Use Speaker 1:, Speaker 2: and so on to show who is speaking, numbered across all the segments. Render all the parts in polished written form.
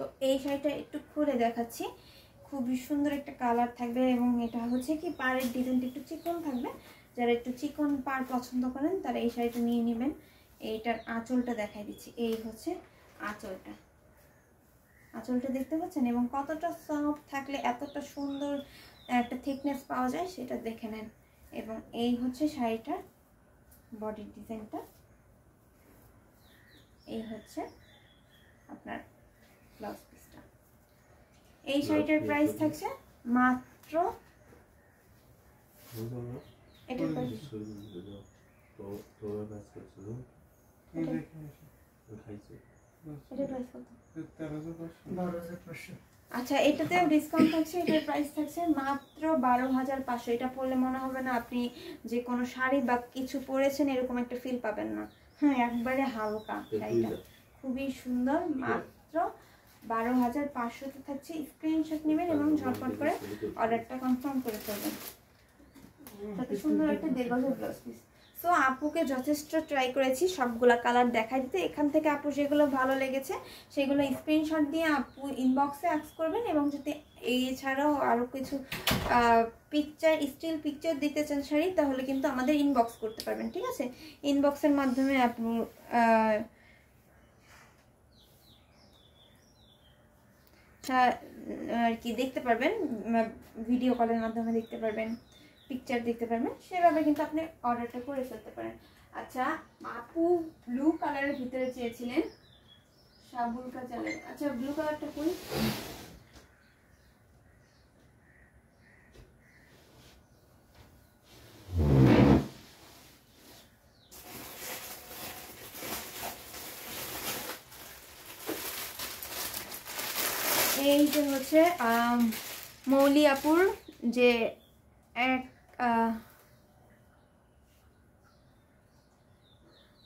Speaker 1: তো এই শাড়িটা একটু খুলে দেখাচ্ছি, খুবই সুন্দর একটা কালার থাকবে এবং এটা হচ্ছে কি পাড়ের ডিজাইনটা একটু চিকন থাকবে। যারা একটু চিকন পাড় পছন্দ করেন তারা এই শাড়িটা নিয়ে নেবেন। এইটার আঁচলটা দেখাই দিচ্ছি, এই হচ্ছে আঁচলটা। আঁচলটা দেখতে পাচ্ছেন এবং কতটা সফট থাকলে এতটা সুন্দর একটা থিকনেস পাওয়া যায় সেটা দেখে নেন। এবং এই হচ্ছে শাড়িটার বডির ডিজাইনটা, এই হচ্ছে আপনার ব্লাউজ পিসটা। এই শাড়িটার প্রাইস থাকছে মাত্র এটার প্রাইস আচ্ছা, এটাতেও ডিসকাউন্ট থাকছে। এটার প্রাইস থাকছে মাত্র 12,500। এটা পরলে মনে হবে না আপনি যে কোনো শাড়ি বা কিছু পরেছেন এরকম একটা ফিল পাবেন না। হ্যাঁ, একবারে হালকা শাড়িটা, খুবই সুন্দর। মাত্র 12,500তে থাকছে। স্ক্রিনশট নেবেন এবং ঝটপট করে অর্ডারটা কনফার্ম করে ফেলবেন। তাতে সুন্দর একটা দেড় ব্লাউজ পিস। সো আপুকে যথেষ্ট ট্রাই করেছি সবগুলা কালার দেখাই দিতে। এখান থেকে আপু যেগুলো ভালো লেগেছে সেগুলো স্ক্রিনশট দিয়ে আপু ইনবক্সে আস্ক করবেন এবং যদি এছাড়াও আরও কিছু পিকচার, স্টিল পিকচার দিতে চান শাড়ি, তাহলে কিন্তু আমাদের ইনবক্স করতে পারবেন। ঠিক আছে, ইনবক্সের মাধ্যমে আপু আর কি দেখতে পারবেন, ভিডিও কলের মাধ্যমে দেখতে পারবেন, পিকচার দেখতে পারবেন, সেভাবে কিন্তু আপনি অর্ডারটা করে ফেলতে পারেন। আচ্ছা, আপু ব্লু কালারের ভিতরে চেয়েছিলেন, সাবুল কালারের। আচ্ছা, ব্লু কালারটা কই? এইটা হচ্ছে মৌলি আপুর যে এক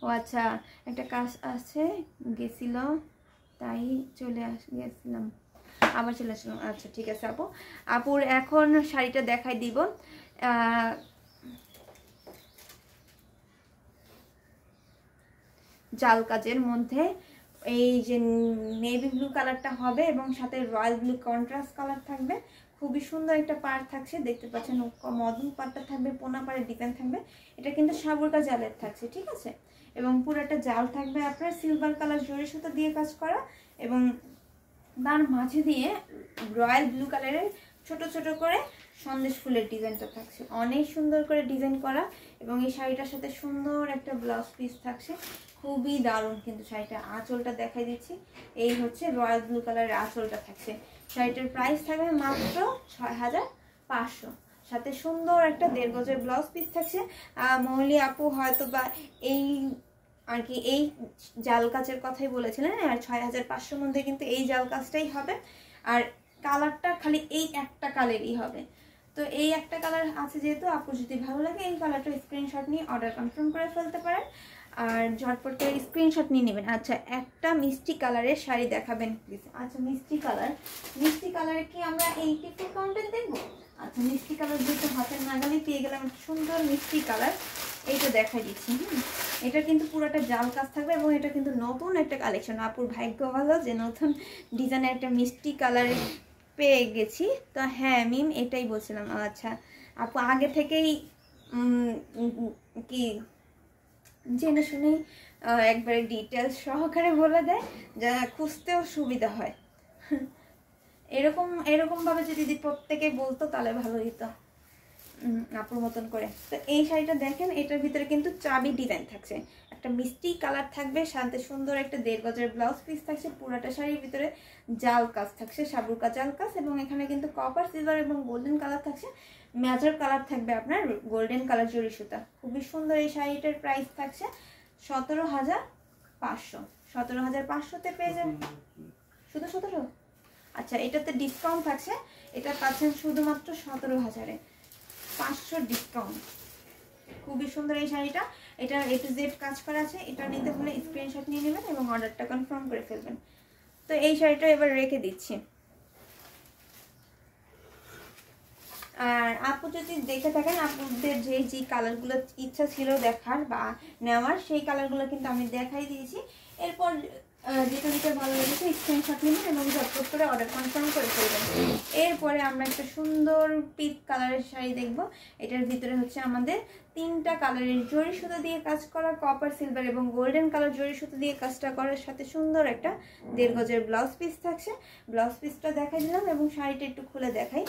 Speaker 1: ও আচ্ছা, একটা কাজ আছে, গেছিল তাই চলে গেছিলাম, আবার চলে আসলাম। আচ্ছা ঠিক আছে আপু, আপুর এখন শাড়িটা দেখাই দিব। জাল কাজের মধ্যে এই যে নেভি ব্লু কালারটা হবে এবং সাথে রয়্যাল ব্লু কন্ট্রাস্ট কালার থাকবে। খুবই সুন্দর একটা পাড় থাকছে, দেখতে পাচ্ছেন মদন পাড়টা থাকবে, পোনা পাড়ের ডিজাইন থাকবে। এটা কিন্তু সাবুরকা জালের থাকছে, ঠিক আছে। এবং পুরোটা জাল থাকবে আপনার সিলভার কালার জরি সুতো দিয়ে কাজ করা এবং তার মাঝে দিয়ে রয়্যাল ব্লু কালারের ছোট ছোট করে সন্দেশ ফুলের ডিজাইনটা থাকছে, অনেক সুন্দর করে ডিজাইন করা। এবং এই শাড়িটার সাথে সুন্দর একটা ব্লাউজ পিস থাকছে, খুবই দারুণ কিন্তু শাড়িটা। আঁচলটা দেখাই দিচ্ছি, এই হচ্ছে রয়্যাল ব্লু কালারের আঁচলটা থাকছে। শাড়িটার প্রাইস থাকবে মাত্র 6,500, সাথে সুন্দর একটা 1.5 গজের ব্লাউজ পিস থাকছে। মৌলি আপু হয়তো বা এই আর কি এই জাল কাজের কথাই বলেছিলেন, আর 6,500 মধ্যে কিন্তু এই জাল কাজটাই হবে। আর কালারটা খালি এই একটা কালারই হবে। তো এই একটা কালার আছে যেহেতু, আপু যদি ভালো লাগে এই কালারটা স্ক্রিনশট নিয়ে অর্ডার কনফার্ম করে ফেলতে পারেন আর ঝটপট করে স্ক্রিনশট নিয়ে নেবেন। আচ্ছা, একটা মিষ্টি কালারের শাড়ি দেখাবেন প্লিজ। আচ্ছা, মিষ্টি কালারে কি আমরা এই টিপটপ কাউন্টার দেখবো? আচ্ছা, মিষ্টি কালার যেহেতু হাতের নাগালেই পেয়ে গেলাম, সুন্দর মিষ্টি কালার, এইটা দেখাই দিচ্ছি। এটা কিন্তু পুরোটা জাল কাজ থাকবে এবং এটা কিন্তু নতুন একটা কালেকশন। আপুর ভাগ্য ভালো যে নতুন ডিজাইনের একটা মিষ্টি কালার পেয়ে গেছি। তো হ্যাঁ মিম, এটাই বলছিলাম। আচ্ছা আপু আগে থেকেই কি জেনে শুনেই একবারে ডিটেলস সহকারে বলে দেয়, যা খুঁজতেও সুবিধা হয়। এরকমভাবে যদি প্রত্যেকে বলতো তাহলে ভালো হতো আপুর মতন করে। তো এই শাড়িটা দেখেন, এটার ভিতরে কিন্তু চাবি ডিজাইন থাকছে, একটা মিষ্টি কালার থাকবে, সাথে সুন্দর একটা 1.5 গজের ব্লাউজ পিস থাকছে। পুরাটা শাড়ির ভিতরে জাল কাজ থাকছে, সাবুরকা জাল কাজ, এবং এখানে কিন্তু কপার, সিলভার এবং গোল্ডেন কালার থাকছে। মেজর কালার থাকবে আপনার গোল্ডেন কালার জরি সুতা। খুবই সুন্দর এই শাড়িটার প্রাইস থাকছে 17,500। 17,500তে পেয়ে যাবেন। শুধু 17? আচ্ছা, এটাতে ডিসকাউন্ট থাকছে, এটা পাচ্ছেন শুধুমাত্র 17,500 ডিসকাউন্ট। খুবই সুন্দর এই শাড়িটা, এটা A to Z কাজ করা আছে। এটা নিতে হলে স্ক্রিনশট নিয়ে নেবেন এবং অর্ডারটা কনফার্ম করে ফেলবেন। তো এই শাড়িটা এবার রেখে দিচ্ছি। আর আপু যদি দেখে থাকেন, আপুদের যে কালারগুলো ইচ্ছা ছিল দেখার বা নেওয়ার, সেই কালারগুলো কিন্তু আমি দেখাই দিয়েছি। এরপর যেটা যেটা ভালো লেগেছে স্ক্রিনশট নেবেন এবং ঝটপট করে অর্ডার কনফার্ম করে ফেলবেন। এরপরে আমরা একটা সুন্দর পিঙ্ক কালারের শাড়ি দেখব। এটার ভিতরে হচ্ছে আমাদের 3টা কালারের জরি সুতো দিয়ে কাজ করা, কপার, সিলভার এবং গোল্ডেন কালার জরি সুতো দিয়ে কাজটা করার সাথে সুন্দর একটা 1.5 গজের ব্লাউজ পিস থাকছে। ব্লাউজ পিসটা দেখাই দিলাম এবং শাড়িটা একটু খুলে দেখাই।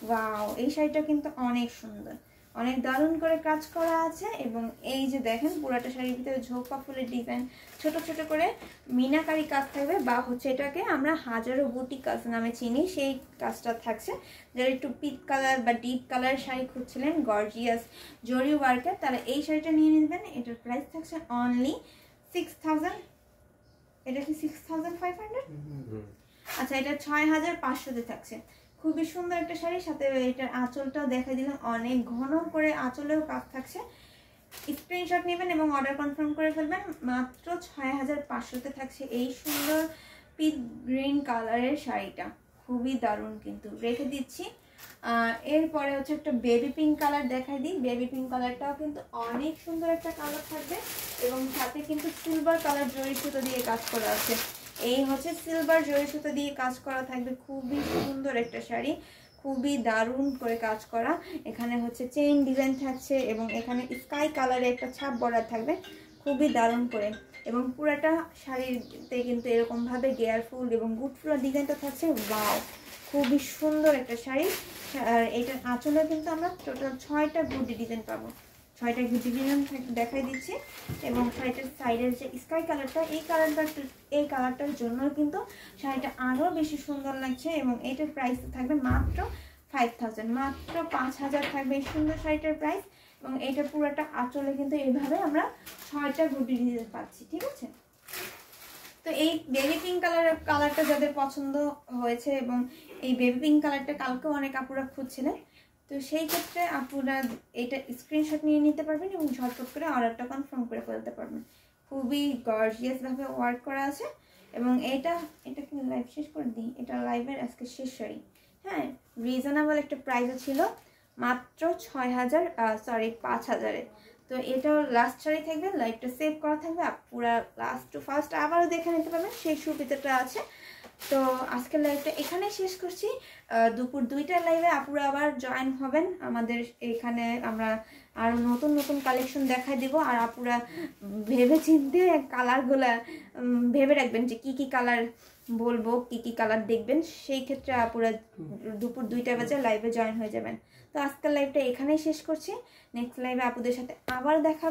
Speaker 1: ওয়াও, এই শাড়িটা কিন্তু অনেক সুন্দর, অনেক দারুণ করে কাজ করা আছে। এবং এই যে দেখেন পুরাটা শাড়ির ভিতরে ঝোঁকা ফুলের ডিজাইন, ছোট ছোট করে মিনাকারি কাজ থাকবে, বা হচ্ছে এটাকে আমরা হাজারো বুটি কাজ নামে চিনি, সেই কাজটা থাকছে। যারা একটু পিঙ্ক কালার বা ডিপ কালার শাড়ি খুঁজছিলেন গর্জিয়াস জরি ওয়ার্কের, তারা এই শাড়িটা নিয়ে নেবেন। এটার প্রাইস থাকছে অনলি 6000। এটা কি 6500? আচ্ছা, এটা 6500-তে থাকছে। খুবই সুন্দর একটা শাড়ি, সাথে এটার আঁচলটাও দেখা দিলাম, অনেক ঘন করে আঁচলেও কাজ থাকছে। স্ক্রিনশট নেবেন এবং অর্ডার কনফার্ম করে ফেলবেন। মাত্র 6500-তে থাকছে এই সুন্দর পিচ গ্রিন কালারের শাড়িটা, খুবই দারুণ কিন্তু রেখে দিচ্ছি। এরপরে হচ্ছে একটা বেবি পিঙ্ক কালার দেখাই দিই। বেবি পিঙ্ক কালারটাও কিন্তু অনেক সুন্দর একটা কালার থাকবে এবং সাথে কিন্তু সিলভার কালার জরি সুতো দিয়ে কাজ করা আছে। এই হচ্ছে সিলভার জরি সুতো দিয়ে কাজ করা থাকবে, খুবই সুন্দর একটা শাড়ি, খুবই দারুণ করে কাজ করা। এখানে হচ্ছে চেইন ডিজাইন থাকছে এবং এখানে স্কাই কালারে একটা ছাপ বর্ডার থাকবে, খুবই দারুণ করে। এবং পুরাটা শাড়িতে কিন্তু এরকমভাবে গেয়ার ফুল এবং গুড ফুল ডিজাইনটা থাকছে। ওয়াও, খুবই সুন্দর একটা শাড়ি। আর এটার আঁচলে কিন্তু আমরা টোটাল 6টা গুডি ডিজাইন পাবো। 6টা গুডি ডিজাইন দেখাই দিচ্ছি। এবং শাড়িটার সাইডের যে স্কাই কালারটা, এই কালারটার জন্য কিন্তু শাড়িটা আরও বেশি সুন্দর লাগছে। এবং এটার প্রাইস থাকবে মাত্র 5000, মাত্র 5000 থাকবে এই সুন্দর শাড়িটার প্রাইস। এবং এটা পুরোটা আঁচলে কিন্তু এইভাবে আমরা 6টা গুডি ডিজাইন পাচ্ছি, ঠিক আছে। তো এই বেবি পিঙ্ক কালারটা যাদের পছন্দ হয়েছে, এবং এই বেবি পিঙ্ক কালারটা কালকেও অনেক আপুরা খুঁজছিলেন, তো সেই ক্ষেত্রে আপুরা এটা স্ক্রিনশট নিয়ে নিতে পারবেন এবং ঝটপট করে অর্ডারটা কনফার্ম করে ফেলতে পারবেন। খুবই গর্জিয়াসভাবে ওয়ার্ক করা আছে। এবং এটা কি লাইভ শেষ করে দিই, এটা লাইভের আজকে শেষ শাড়ি। হ্যাঁ, রিজনেবল একটা প্রাইসও ছিল, মাত্র 5000-এ। তো এটাও লাস্ট শাড়ি থাকবে, লাইভটা সেভ করা থাকবে, পুরা লাস্ট টু ফার্স্ট আবারও দেখে নিতে পারবেন, সেই সুবিধাটা আছে। তো আজকের লাইভটা এখানেই শেষ করছি। দুপুর 2টার লাইভে আপুরা আবার জয়েন হবেন আমাদের এখানে। আমরা আরও নতুন নতুন কালেকশন দেখাই দিব। আর আপুরা ভেবে চিন্তে কালারগুলা ভেবে রাখবেন যে কি কি কালার বলবো, কি কি কালার দেখবেন, সেই ক্ষেত্রে আপুরা দুপুর 2টা বাজে লাইভে জয়েন হয়ে যাবেন। তো আজকের লাইভটা এখানেই শেষ করছি। নেক্সট লাইভে আপুদের সাথে আবার দেখা